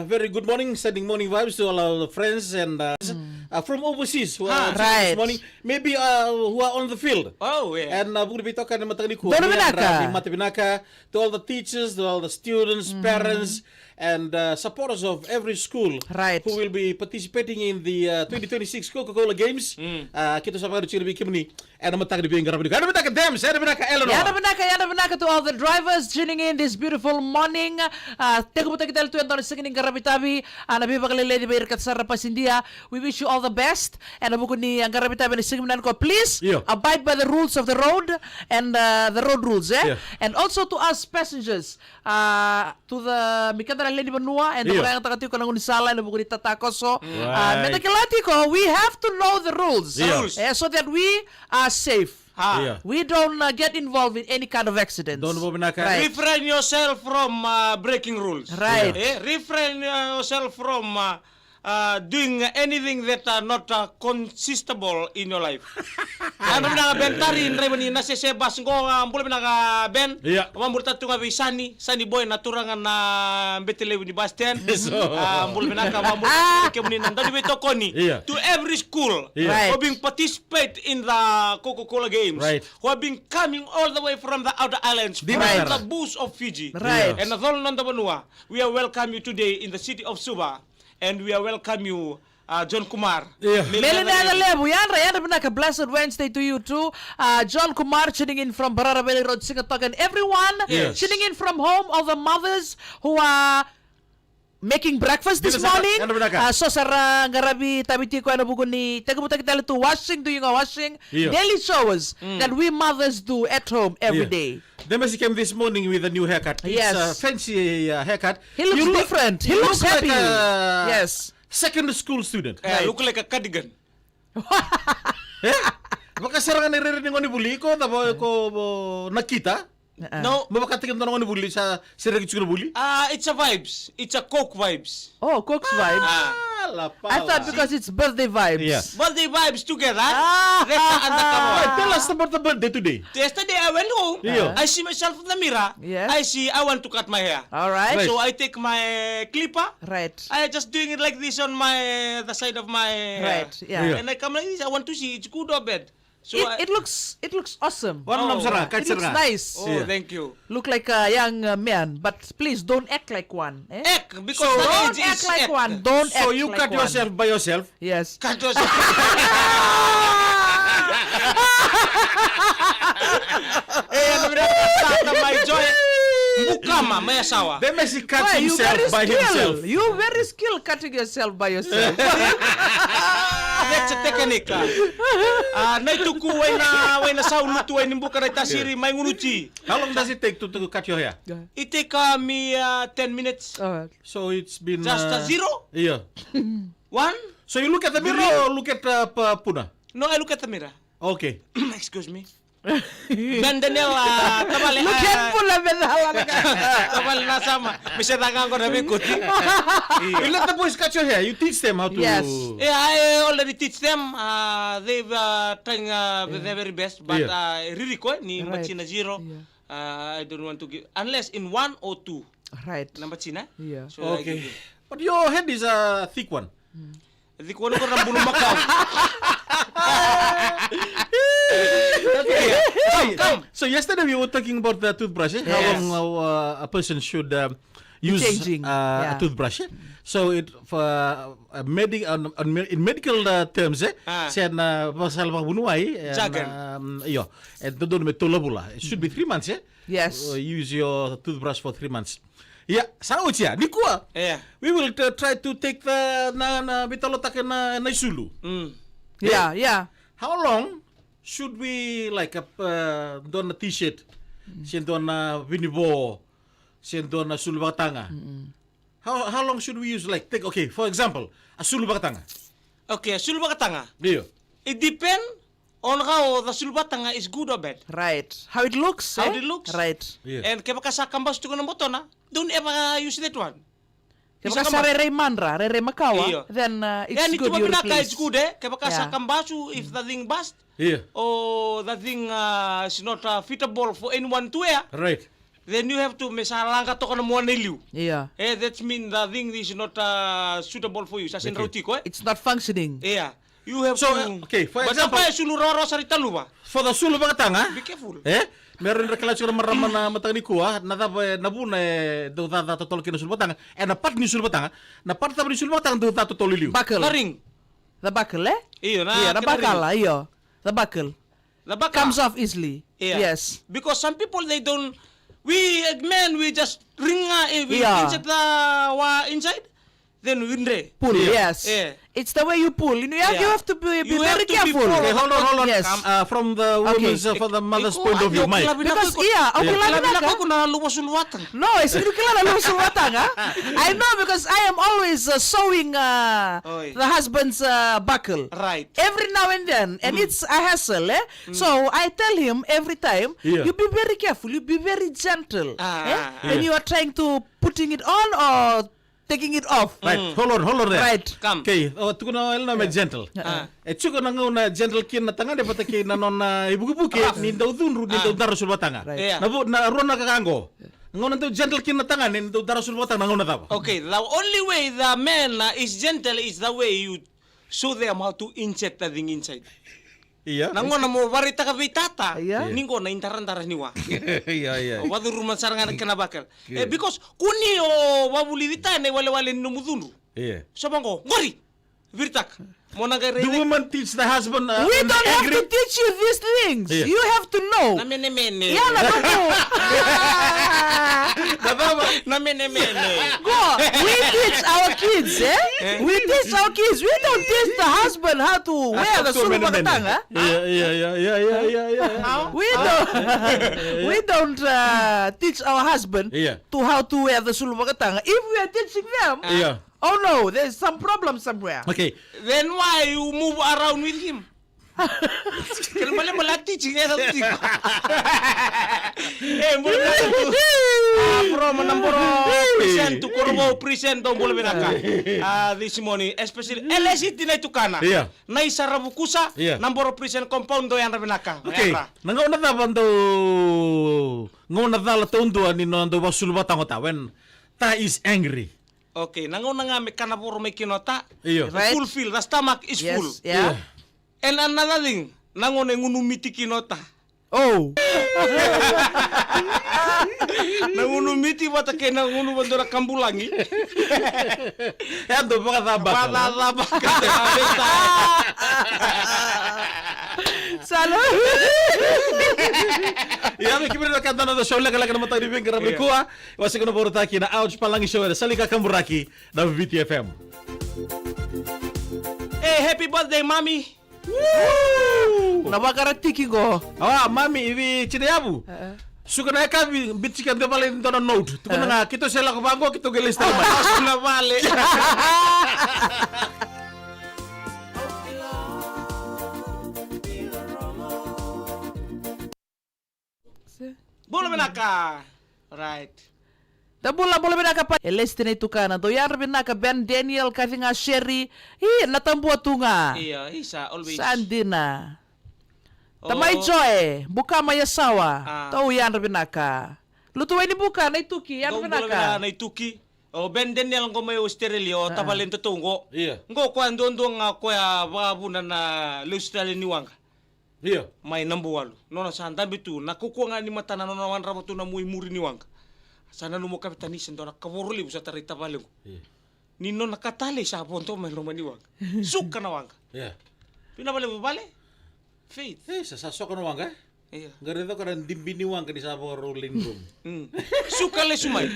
very good morning, sending morning vibes to all our friends and from overseas who are right. this morning, maybe who are on the field. Oh, yeah. And we're going to be talking about Dono Binaka. Mata Binaka, to all the teachers, to all the students, parents, and supporters of every school Right. who will be participating in the 2026 Coca-Cola Games. Kita sama ada Cilbi Kimni, and I'm talking to being Garabinaka. Garabinaka Dams, Garabinaka Eleanor. Yada Banaka to all the drivers tuning in this beautiful morning. Teka kita itu yang tahun segini Garabitabi, nabi bakal lady bayar kat sarap pasindia. We wish you all the best. And abu ni ang Garabitabi ni segmen ko, please Yeah. abide by the rules of the road and the road rules, Yeah. And also to us passengers, to the mikata na lady Banua and the Yeah. mga tagatiyo ko nang unisala na buko ni Tatakoso. Right. Metakilati ko, we have to know the rules, Yeah. so that we are safe. Yeah. We don't get involved in any kind of accidents. Don't Binaka. Right. Refrain yourself from breaking rules. Right. Refrain yourself from doing anything that are not consistable in your life. Ano na bentari nre bani na sebas ngo ambul na ben. Yeah. Ambul tatu ngabi sani boy naturangan na betele ni Bastian. So. Ambul na ka ambul kemuni nanda di betokoni. Yeah. To every school Yeah. who have been participate in the Coca-Cola Games. Right. Who have been coming all the way from the outer islands, from Right. the bush of Fiji. Right. And the Nanda Banua. We are welcome you today in the city of Suba. And we are welcome you, John Kumar. Yeah. Melinda Lebu, yan binaka blessed Wednesday to you too. John Kumar tuning in from Bararabeli Road, Singatok, and everyone Yes. tuning in from home. All the mothers who are making breakfast this Dito sa- morning. ano binaka? So sara ngarabi tabiti ko ano bugo ni tagubuta kita to washing, doing a washing, Yeah. daily chores that we mothers do at home every day. The Messi came this morning with a new haircut. Yes. It's a fancy haircut. He looks You look- different. He you looks look happy. Like a Yes. second school student. Look like a cardigan. Baka sarang nire-rinig ko ni Buli ko, tapos ko nakita. No, Mabakatingin ko ni Buli sa siragit ko ni Buli. it's a vibes. It's a Coke vibes. Oh, Cook's vibes. I thought because it's birthday vibes. Yeah. Birthday vibes together. Tell us about the birthday today. Yesterday I went home. Yeah. I see myself in the mirror. Yes. I see I want to cut my hair. All right. Right. So I take my clipper. Right. I just doing it like this on the side of my hair. Right. Yeah. And I come like this. I want to see it's good or bad. So It looks awesome. Warna nam sarang, kahit It looks sarang. nice. Oh, thank you. Look like a young man, but please don't act like one. Eh? Ek, because the Don't age act is like ek. one. Don't So act you like cut one. yourself by yourself? Yes. Cut yourself. Ano ba na my joy? Mukama, may asawa. The Messi cut Why, you himself very by himself. skilled. You very skilled cutting yourself by yourself. That's a technique. Naituku way na saulutu way nimbuka na tasiri may ngunuchi. How long does it take to cut your hair? It take me 10 minutes. So it's been... Just a zero? Yeah. One? So you look at the mirror or look at Puna? No, I look at the mirror. Okay. Excuse me. Ben Daniel, tabali. Look at pula bedala na ka. Tabali na sama. Bisa tangan ko na bikuti. You let the boys cut your hair. You teach them how to... Yes. Yeah, I already teach them. They've trying their very best, but really ko ni Right. Machina zero. I don't want to give unless in 1 or 2 Right. na Machina. Yeah. So I Okay. give you. But your head is a thick one. Di ko na ko ng bulong Macau. So yesterday we were talking about the toothbrush. How Yes. long a person should use Changing, a yeah. toothbrush. So it for in medical terms, said na pasal bunuai. Iyo. And doon may tulabula. It should be 3 months. Yes. Use your toothbrush for 3 months. Yeah, sao siya? Ni kuha. Yeah. We will try to take the na bitalotak na isulu. Yeah. Yeah. How long should we like don na t-shirt, siya don na binibo, siya don na sulbatanga? How long should we use like take okay, for example, a sulbatanga? Okay, sulba katanga. Dio. It depend on how the sulba tanga is good or bad. Right. How it looks. How eh? it looks. Right. Yeah. And kaya baka kambas to ko ng botona, don't ever use that one. Kaya baka sa Rere Manra, Rere Makawa, Iyo. then it's Yeah, good you pinaka replace. it's good kaya baka Yeah. kambasu if the thing bust Yeah. or the thing is not fitable for anyone to wear. Right. then you have to mesalangka to kana mo niliu. Yeah. That means the thing is not suitable for you. Sa sin Okay. roti ko. It's not functioning. Yeah. You have So, to. okay, for But example- apa suluroro sa ritalu ba? For the sulu baka tanga. Be careful. Meron reklamasyon na marama na matang ni kuha, nabuna do tata totol kina sulu batanga, napat ni sulu batanga, napat tabi ni sulu batanga do tata totol liu. Buckle. Karing. The buckle, eh? Iyo na. Yeah, the kinaring. buckle, iyo. The buckle. The baka. Comes off easily. Yeah. Yes. Because some people they don't. We we just ring. We Yeah. insert the inside. Then we re. Pull, Yeah. yes. Yeah. It's the way you pull. You Yeah. have to be You very have to be careful. full. Okay, hold on. Yes. From the woman's, from the mother's point of view, Mike. Because, yeah, okay, Kila labi ko na luwas sulwatan. No, siguro kilala mo sa watang, ha? I know because I am always sewing Oy. the husband's buckle. Right. Every now and then, and it's a hassle, eh? So I tell him every time, Yeah. you be very careful, you be very gentle, when Yeah. you are trying to putting it on or taking it off. Right, hold on there. Right. Come. Okay, tuko na elna me gentle. Chuko na nguna gentle kin na tanga de pataki na non ibubuke ni daw dunru ni daw daro sul batanga. Right. Yeah. Na ron na kakango. Ngona daw gentle kin na tanga ni daw daro sul batanga ngona daw. Okay, the only way the man is gentle is the way you show them how to inject the thing inside. Iya. Nangona mo varita ka vitata. Yeah. Ningo na intaran-taras niwa. Iya. Wadu ruman sarangan kena bakal. Because kuni o wabuli vitane wale-wale numudunru. Iya. Sabango, ngori. Virtak. Mo The nagare. woman teach the husband. We don't have to teach you these things. Yeah. You have to know. Namene-mene. Yeah, nako. Namene-mene. Go. We teach our kids, eh? We teach our kids. We don't teach the husband how to wear the sulu bagatang, eh? Iya. We don't teach our husband Yeah. to how to wear the sulu bagatang. If we are teaching them, Iya. oh no, there's some problem somewhere. Okay. Then why you move around with him? Kaya mala teaching sa teaching. Boleh tu. Bro, menamboro present tu korbo present tu boleh benaka. This morning, especially LSI tina itu kana. Iya. Na isarabu kusa, Iya. namboro present compound do yang benaka. Okay. Nangauna ta bando ngona dala tundua ni no ndo basul batang ta when ta is angry. Okay, nangaw na nga may kanaburo may kinota. Iyo. Right. Fulfill, the stomach is Yes, full. yeah. And another thing, nangaw na ngunumiti kinota. Oh. Nangunumiti bata kay nangunu bando na kambulangi. Ando baka tabak. Palalaba ka. Salo. Ya me kibir na kanta na show la kala kana mata ni bengara ni kuha. Wasi kono boro taki na ouch palangi show salika kamburaki na VTFM. Hey, happy birthday, mommy. Nabakaratiki go. Mami ivi chineabu. Suka na ka bitika de bale ndo note. Tuko na kito sela ko bango kito gelis ta man. Asuna vale. Boleh benaka. Right. Tabula boleh binaka pa. Elestine itu kana do yar binaka Ben Daniel kavinga Sherry. Natambua tunga. Iya, isa always. Sandina. Oh. Tamay Joy, buka mayasawa. Tau yan binaka. Lutuway ni buka na ituki yan Boleh benaka binaka. na ituki. O Ben Daniel ngo may Australia tapalen to tungo. Iya. Ngo kwando ndo nga kwa babuna na Australia ni wanga. Iya. May nambuwalu. Nono sanda bitu nakukuha nga ni mata na nonawan raboto na muy muri ni wanga. Sana numo kapitanis ndo nakawuruli sa tarita baling. Iya. Nino nakatali sa ponto may lumani wanga. Suka na wanga. Iya. Pinabale bale. Faith. Sa soko no wanga. Iya. Garito ka ran dimbini wanga ni sa rolling room. Suka le sumay.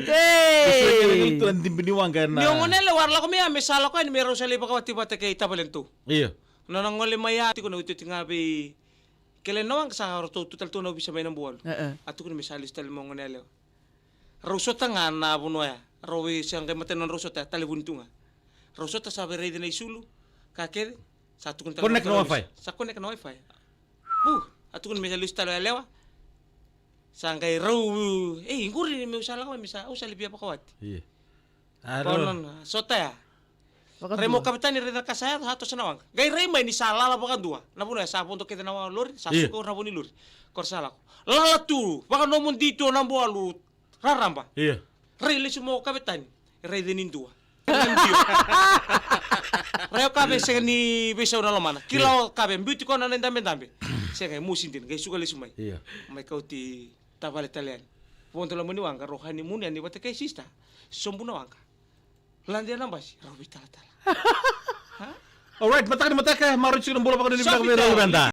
Hey! Ito ang dimbini wanga na. Niyo ngonele warla ko miya mesala ko ni mero sa liba ka bate kay tabalen tu. Iya. Nonang ngole maya ti ko na ututi nga be kailan nawang sa harto total to na bisa may nang buwan. At ko ni misalis tal mo ngonele. Rosota nga na buno ya. Rawi siyang kay matenon rosota talibun tu nga. Rosota sa ready na isulu. Kakede sa tukun Connect na wifi. Sa connect na wifi. At ko ni misalis tal lewa. Sangkay raw nguri ni mi usala ko misa usali biya pa kawat. Iya. Konon sota ya. Remo kapitani reda kasaya hato sanawang. Gai rema ini salah lah bakan dua. Namun ya sapo untuk kita nawa lori, sasuko nabuni lori. Kor salah. Lala tu, bakan nomun dito nambo alu raramba. Iya. Rele semua kapitani. Redenin dua. Reo kabe segani bisa udah mana. Kilau kabe beauty ko na dambe. Saya kayak musin din, kayak suka lesumai. Iya. Mai kau ti tabale talian. Ponto la muni wangka rohani muni ani bate kayak sista. Sombuna wangka. Landia nambas, rawi tala. Alright, mata ka, maron siguro bola pa ko din Sabi benta.